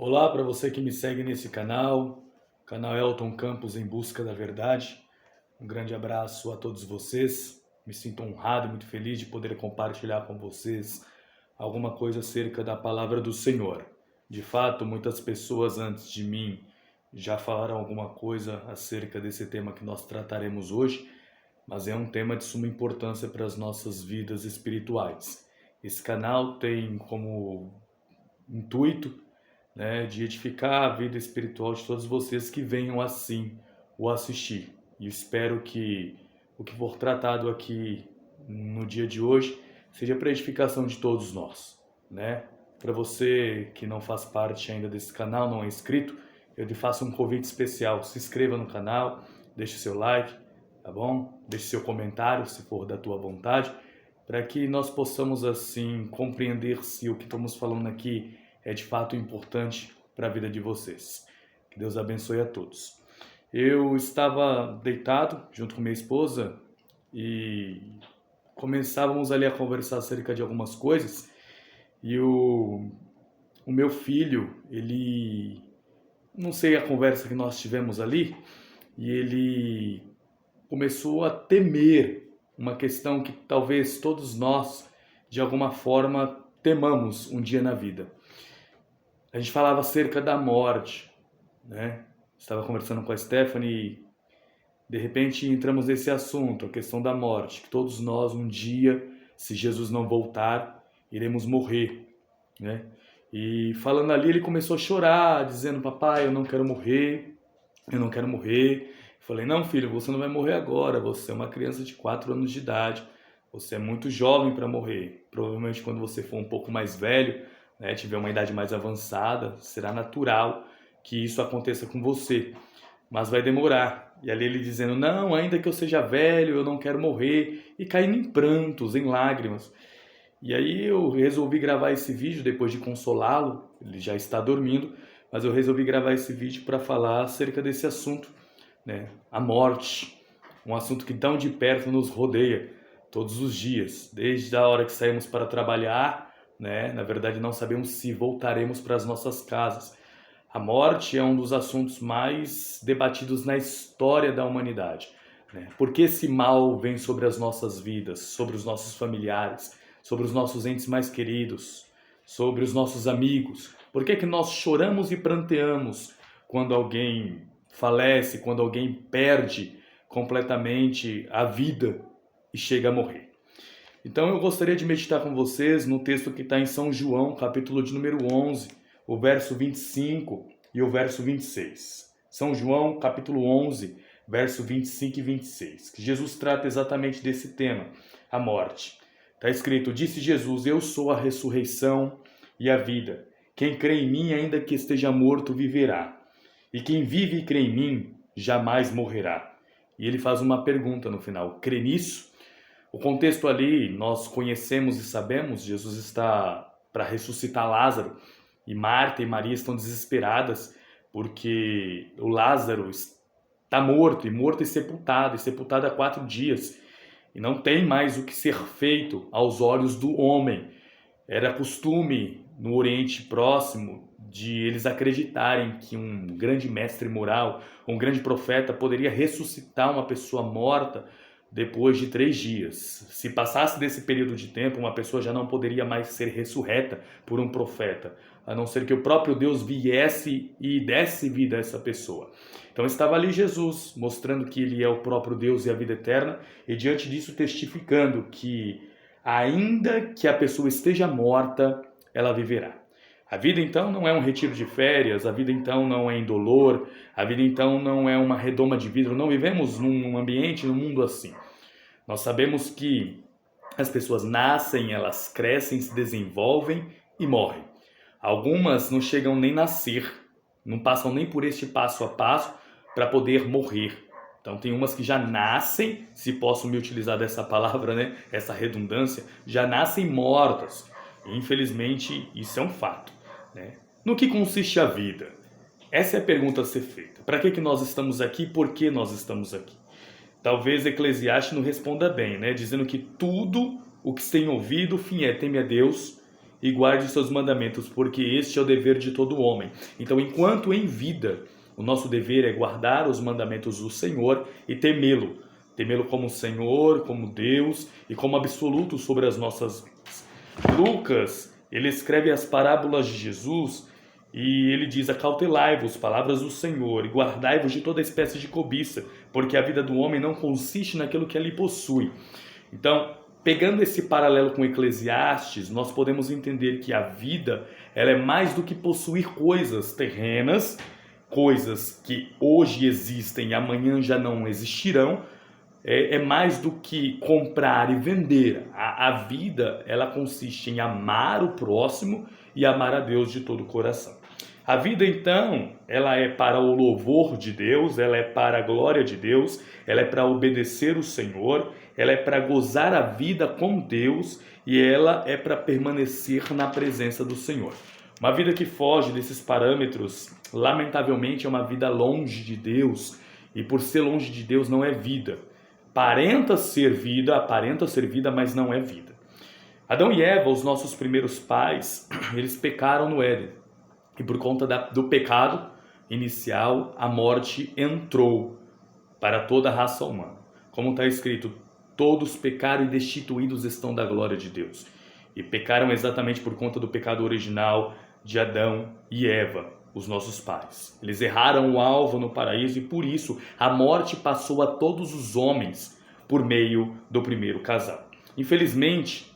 Olá para você que me segue nesse canal Elton Campos em Busca da Verdade. Um grande abraço a todos vocês. Me sinto honrado e muito feliz de poder compartilhar com vocês alguma coisa acerca da palavra do Senhor. De fato, muitas pessoas antes de mim já falaram alguma coisa acerca desse tema que nós trataremos hoje, mas é um tema de suma importância para as nossas vidas espirituais. Esse canal tem como intuito, né, de edificar a vida espiritual de todos vocês que venham assim o assistir. E espero que o que for tratado aqui no dia de hoje seja para edificação de todos nós, né? Para você que não faz parte ainda desse canal, não é inscrito, eu lhe faço um convite especial. Se inscreva no canal, deixe seu like, tá bom? Deixe seu comentário, se for da tua vontade, para que nós possamos assim compreender se o que estamos falando aqui é de fato importante para a vida de vocês. Que Deus abençoe a todos. Eu estava deitado junto com minha esposa e começávamos ali a conversar acerca de algumas coisas e o meu filho, ele, não sei a conversa que nós tivemos ali, e ele começou a temer uma questão que talvez todos nós, de alguma forma, temamos um dia na vida. A gente falava acerca da morte, né? Estava conversando com a Stephanie e de repente entramos nesse assunto, a questão da morte, que todos nós um dia, se Jesus não voltar, iremos morrer, né? E falando ali, ele começou a chorar, dizendo: papai, eu não quero morrer, eu não quero morrer. Eu falei: não, filho, você não vai morrer agora, você é uma criança de 4 anos de idade, você é muito jovem para morrer. Provavelmente quando você for um pouco mais velho, né, tiver uma idade mais avançada, será natural que isso aconteça com você, mas vai demorar. E ali ele dizendo: não, ainda que eu seja velho, eu não quero morrer, e caindo em prantos, em lágrimas. E aí eu resolvi gravar esse vídeo depois de consolá-lo, ele já está dormindo, mas eu resolvi gravar esse vídeo para falar acerca desse assunto, né? A morte, um assunto que tão de perto nos rodeia todos os dias, desde a hora que saímos para trabalhar, né? Na verdade não sabemos se voltaremos para as nossas casas. A morte é um dos assuntos mais debatidos na história da humanidade, né? Por que esse mal vem sobre as nossas vidas, sobre os nossos familiares, sobre os nossos entes mais queridos, sobre os nossos amigos? Por que que nós choramos e pranteamos quando alguém falece, quando alguém perde completamente a vida e chega a morrer? Então eu gostaria de meditar com vocês no texto que está em São João, capítulo de número 11, o verso 25 e o verso 26. São João, capítulo 11, verso 25 e 26, que Jesus trata exatamente desse tema, a morte. Está escrito: disse Jesus: eu sou a ressurreição e a vida. Quem crê em mim, ainda que esteja morto, viverá. E quem vive e crê em mim, jamais morrerá. E ele faz uma pergunta no final: crê nisso? O contexto ali nós conhecemos e sabemos. Jesus está para ressuscitar Lázaro e Marta e Maria estão desesperadas porque o Lázaro está morto e sepultado há 4 dias e não tem mais o que ser feito aos olhos do homem. Era costume no Oriente Próximo de eles acreditarem que um grande mestre moral, um grande profeta poderia ressuscitar uma pessoa morta depois de 3 dias. Se passasse desse período de tempo, uma pessoa já não poderia mais ser ressurreta por um profeta, a não ser que o próprio Deus viesse e desse vida a essa pessoa. Então estava ali Jesus, mostrando que ele é o próprio Deus e a vida eterna, e diante disso testificando que ainda que a pessoa esteja morta, ela viverá. A vida então não é um retiro de férias, a vida então não é indolor, a vida então não é uma redoma de vidro, não vivemos num ambiente, num mundo assim. Nós sabemos que as pessoas nascem, elas crescem, se desenvolvem e morrem. Algumas não chegam nem a nascer, não passam nem por este passo a passo para poder morrer. Então tem umas que já nascem, se posso me utilizar dessa palavra, né, essa redundância, já nascem mortas. E, infelizmente, isso é um fato, né? No que consiste a vida? Essa é a pergunta a ser feita. Para que nós estamos aqui? Por que nós estamos aqui? Talvez Eclesiastes não responda bem, né? Dizendo que tudo o que se tem ouvido, o fim é: teme a Deus e guarde os seus mandamentos, porque este é o dever de todo homem. Então, enquanto em vida, o nosso dever é guardar os mandamentos do Senhor e temê-lo. Temê-lo como Senhor, como Deus e como absoluto sobre as nossas vidas. Lucas, ele escreve as parábolas de Jesus e ele diz: acautelai-vos, palavras do Senhor, e guardai-vos de toda espécie de cobiça, porque a vida do homem não consiste naquilo que ele possui. Então, pegando esse paralelo com Eclesiastes, nós podemos entender que a vida, ela é mais do que possuir coisas terrenas, coisas que hoje existem e amanhã já não existirão. É mais do que comprar e vender. A vida, ela consiste em amar o próximo e amar a Deus de todo o coração. A vida, então, ela é para o louvor de Deus, ela é para a glória de Deus, ela é para obedecer o Senhor, ela é para gozar a vida com Deus e ela é para permanecer na presença do Senhor. Uma vida que foge desses parâmetros, lamentavelmente, é uma vida longe de Deus, e por ser longe de Deus não é vida. Aparenta ser vida, mas não é vida. Adão e Eva, os nossos primeiros pais, eles pecaram no Éden. E por conta do pecado inicial, a morte entrou para toda a raça humana. Como está escrito, todos pecaram e destituídos estão da glória de Deus. E pecaram exatamente por conta do pecado original de Adão e Eva, os nossos pais. Eles erraram o alvo no paraíso e por isso a morte passou a todos os homens por meio do primeiro casal. Infelizmente,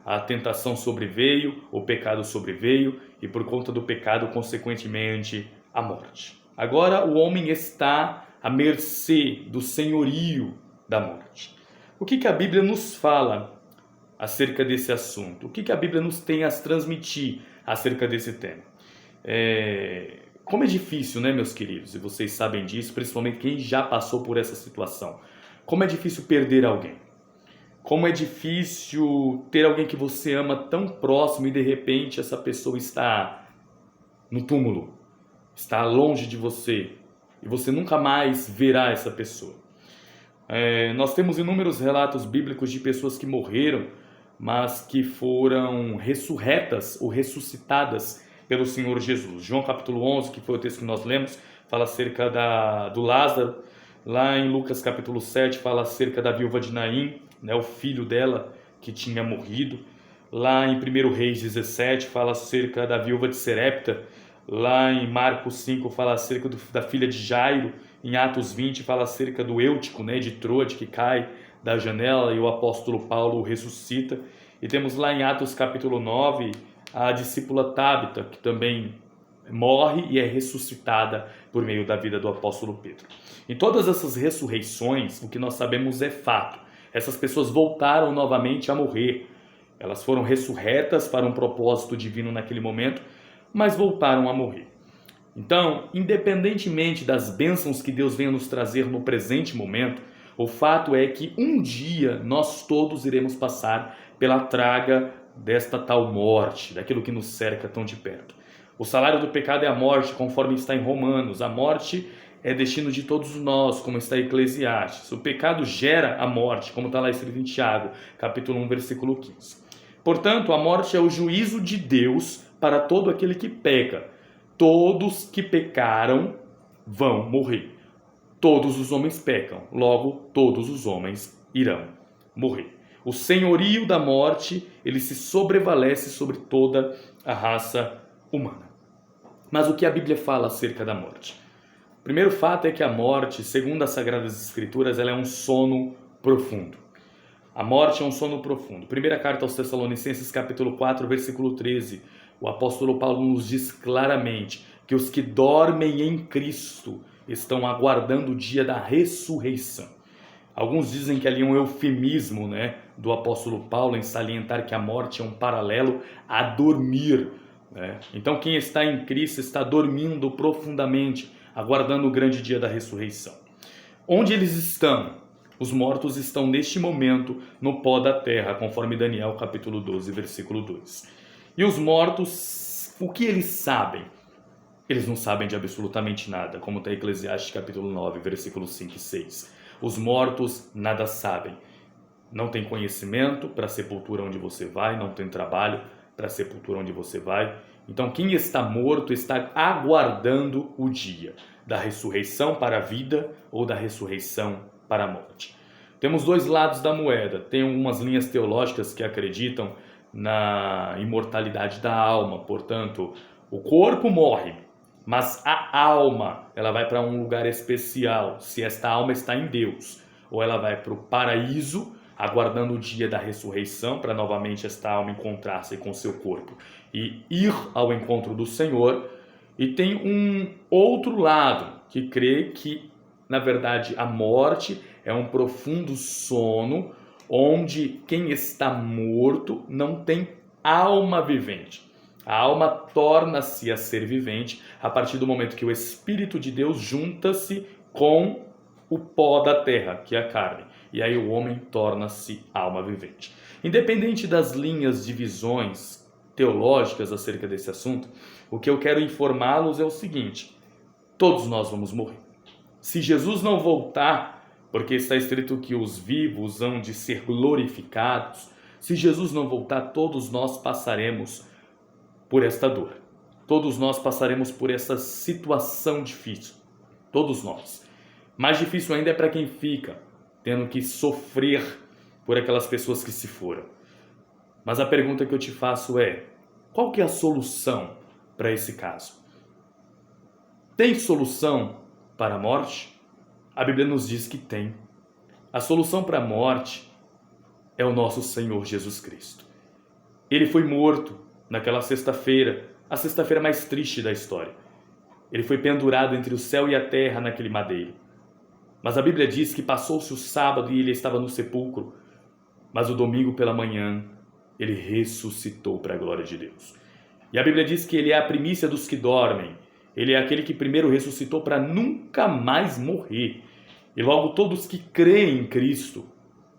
a tentação sobreveio, o pecado sobreveio e por conta do pecado, consequentemente, a morte. Agora o homem está à mercê do senhorio da morte. O que a Bíblia nos fala acerca desse assunto? O que a Bíblia nos tem a transmitir acerca desse tema? Como é difícil, né, meus queridos? E vocês sabem disso, principalmente quem já passou por essa situação. Como é difícil perder alguém. Como é difícil ter alguém que você ama tão próximo e de repente essa pessoa está no túmulo, está longe de você e você nunca mais verá essa pessoa. Nós temos inúmeros relatos bíblicos de pessoas que morreram, mas que foram ressurretas ou ressuscitadas pelo Senhor Jesus. João capítulo 11, que foi o texto que nós lemos, fala acerca do Lázaro. Lá em Lucas capítulo 7 fala acerca da viúva de Naim, o filho dela que tinha morrido. Lá em 1 Reis 17 fala acerca da viúva de Serepta. Lá em Marcos 5 fala acerca da filha de Jairo. Em Atos 20 fala acerca do Eutico, de Troade, que cai da janela e o apóstolo Paulo o ressuscita. E temos lá em Atos capítulo 9 a discípula Tábita, que também morre e é ressuscitada por meio da vida do apóstolo Pedro. Em todas essas ressurreições, o que nós sabemos é fato. Essas pessoas voltaram novamente a morrer. Elas foram ressurretas para um propósito divino naquele momento, mas voltaram a morrer. Então, independentemente das bênçãos que Deus venha nos trazer no presente momento, o fato é que um dia nós todos iremos passar pela traga desta tal morte, daquilo que nos cerca tão de perto. O salário do pecado é a morte, conforme está em Romanos. A morte é destino de todos nós, como está em Eclesiastes. O pecado gera a morte, como está lá escrito em Tiago, capítulo 1, versículo 15. Portanto, a morte é o juízo de Deus para todo aquele que peca. Todos que pecaram vão morrer. Todos os homens pecam, logo todos os homens irão morrer. O senhorio da morte, ele se sobrevalece sobre toda a raça humana. Mas o que a Bíblia fala acerca da morte? O primeiro fato é que a morte, segundo as Sagradas Escrituras, ela é um sono profundo. A morte é um sono profundo. Primeira carta aos Tessalonicenses, capítulo 4, versículo 13. O apóstolo Paulo nos diz claramente que os que dormem em Cristo estão aguardando o dia da ressurreição. Alguns dizem que ali é um eufemismo, do apóstolo Paulo em salientar que a morte é um paralelo a dormir. Então quem está em Cristo está dormindo profundamente, aguardando o grande dia da ressurreição. Onde eles estão? Os mortos estão neste momento no pó da terra, conforme Daniel capítulo 12, versículo 2. E os mortos, o que eles sabem? Eles não sabem de absolutamente nada, como está em Eclesiastes capítulo 9, versículos 5 e 6. Os mortos nada sabem. Não tem conhecimento para a sepultura onde você vai, não tem trabalho, para a sepultura onde você vai. Então, quem está morto está aguardando o dia da ressurreição para a vida ou da ressurreição para a morte. Temos dois lados da moeda. Tem algumas linhas teológicas que acreditam na imortalidade da alma. Portanto, o corpo morre, mas a alma ela vai para um lugar especial, se esta alma está em Deus. Ou ela vai para o paraíso, aguardando o dia da ressurreição, para novamente esta alma encontrar-se com seu corpo e ir ao encontro do Senhor. E tem um outro lado que crê que, na verdade, a morte é um profundo sono, onde quem está morto não tem alma vivente. A alma torna-se a ser vivente a partir do momento que o Espírito de Deus junta-se com o pó da terra, que é a carne. E aí o homem torna-se alma vivente. Independente das linhas de visões teológicas acerca desse assunto, o que eu quero informá-los é o seguinte: todos nós vamos morrer. Se Jesus não voltar, porque está escrito que os vivos hão de ser glorificados, se Jesus não voltar, todos nós passaremos por esta dor. Todos nós passaremos por essa situação difícil. Todos nós. Mais difícil ainda é para quem fica, tendo que sofrer por aquelas pessoas que se foram. Mas a pergunta que eu te faço é: qual que é a solução para esse caso? Tem solução para a morte? A Bíblia nos diz que tem. A solução para a morte é o nosso Senhor Jesus Cristo. Ele foi morto naquela sexta-feira, a sexta-feira mais triste da história. Ele foi pendurado entre o céu e a terra naquele madeiro. Mas a Bíblia diz que passou-se o sábado e ele estava no sepulcro, mas o domingo pela manhã ele ressuscitou para a glória de Deus. E a Bíblia diz que ele é a primícia dos que dormem. Ele é aquele que primeiro ressuscitou para nunca mais morrer. E logo todos que creem em Cristo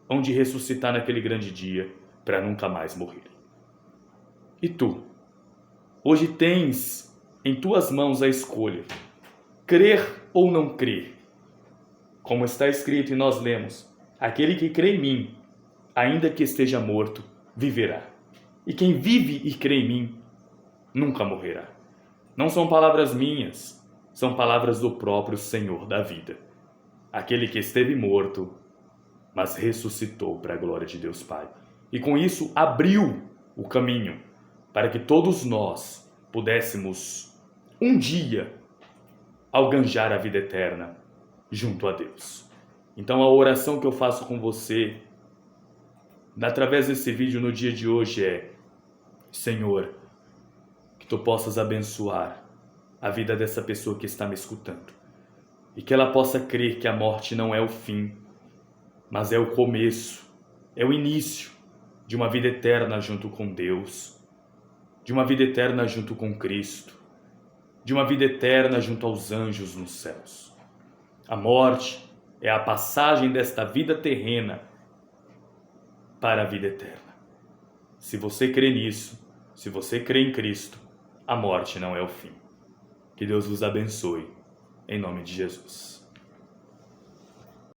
hão de ressuscitar naquele grande dia para nunca mais morrer. E tu? Hoje tens em tuas mãos a escolha: crer ou não crer. Como está escrito e nós lemos: aquele que crê em mim, ainda que esteja morto, viverá. E quem vive e crê em mim, nunca morrerá. Não são palavras minhas, são palavras do próprio Senhor da vida. Aquele que esteve morto, mas ressuscitou para a glória de Deus Pai. E com isso abriu o caminho para que todos nós pudéssemos um dia alcançar a vida eterna junto a Deus. Então a oração que eu faço com você, através desse vídeo no dia de hoje é: Senhor, que Tu possas abençoar a vida dessa pessoa que está me escutando. E que ela possa crer que a morte não é o fim, mas é o começo, é o início de uma vida eterna junto com Deus, de uma vida eterna junto com Cristo, de uma vida eterna junto aos anjos nos céus. A morte é a passagem desta vida terrena para a vida eterna. Se você crê nisso, se você crê em Cristo, a morte não é o fim. Que Deus vos abençoe, em nome de Jesus.